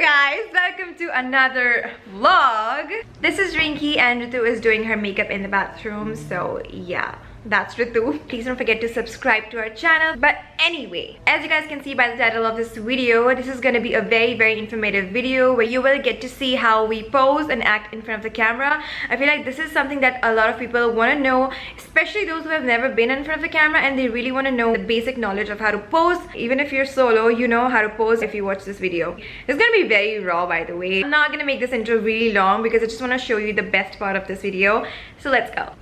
guys, welcome to another vlog. This is Rinki and Ritu is doing her makeup in the bathroom. So yeah, that's Ritu. Please don't forget to subscribe to our channel. But anyway, as you guys can see by the title of this video, this is going to be a very informative video where you will get to see how we pose and act in front of the camera. I feel like this is something that a lot of people want to know, especially those who have never been in front of the camera and they really want to know the basic knowledge of how to pose. Even if you're solo, you know how to pose if you watch this video. It's going to be very raw, by the way. I'm not going to make this intro really long because I just want to show you the best part of this video. So let's go.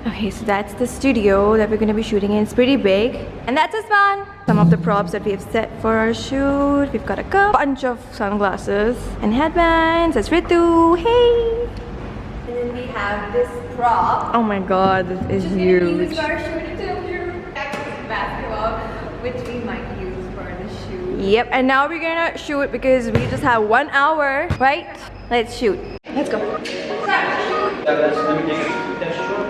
Okay, so that's the studio that we're going to be shooting in. It's pretty big. And that's us, man. Some of the props that we have set for our shoot. We've got a bunch of sunglasses and headbands. That's Ritu. Hey! And then we have this prop. Oh my god, this is huge. Use for our shoot basketball, which we might use for the shoot. Yep, and now we're gonna shoot because we just have 1 hour, right? Let's shoot. Let's go. Let me take a test shot.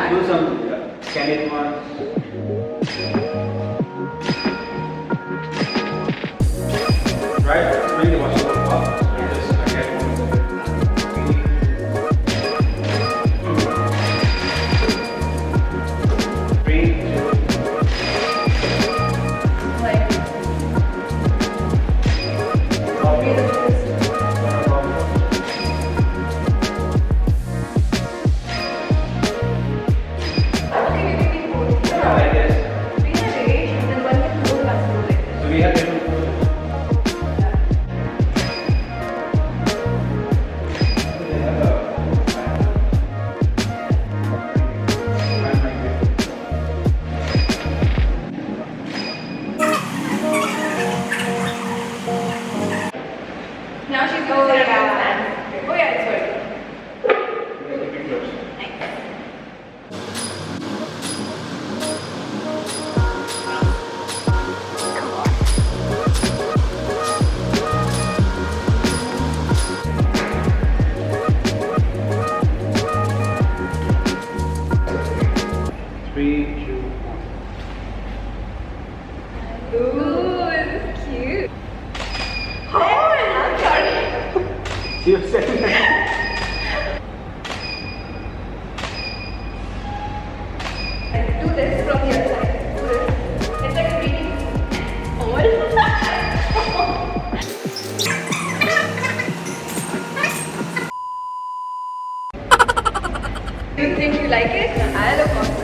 Do some candid ones. Right? Bring the washable up. Just get one. 3, 2. Now she's going to stand. Oh yeah, it's good. Nice. Come on. Three, 2, 1. Ooh, this is cute. Oh, I'm sorry. See you soon. Do this from the other side. Do this. It's like really old. Do you think you like it? I look awesome.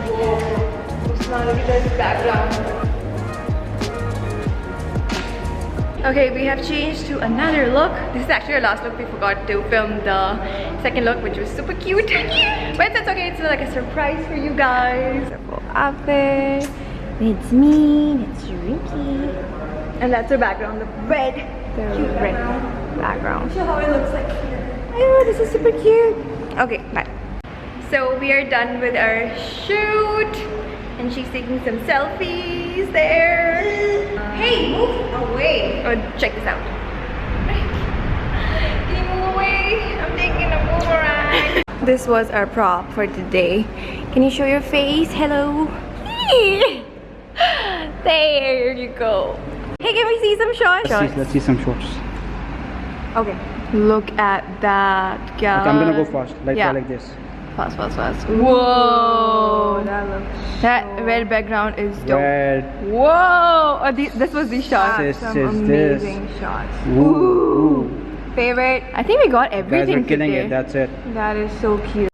Whoa. Usman, look at this background. Okay, we have changed to another look. This is actually our last look. We forgot to film the second look, which was super cute. But that's okay, it's like a surprise for you guys. Simple outfit. It's me, it's Rinki. And that's our background, the red background. Show how it looks like here. Oh, this is super cute. Okay, bye. So we are done with our shoot. And she's taking some selfies there. Hey, move away. Oh, check this out. Can you move away? I'm taking a boomerang. This was our prop for today. Can you show your face? Hello. There you go. Hey, can we see some shots? Let's see some shots. Okay. Look at that, guys. Okay, I'm gonna go fast. Like this. Fast. Whoa, that red background is dope. Red. Whoa, oh, this was the shot. Some amazing shots. Ooh. Favorite. I think we got everything. Guys, we're killing today. it. That's it. That is so cute.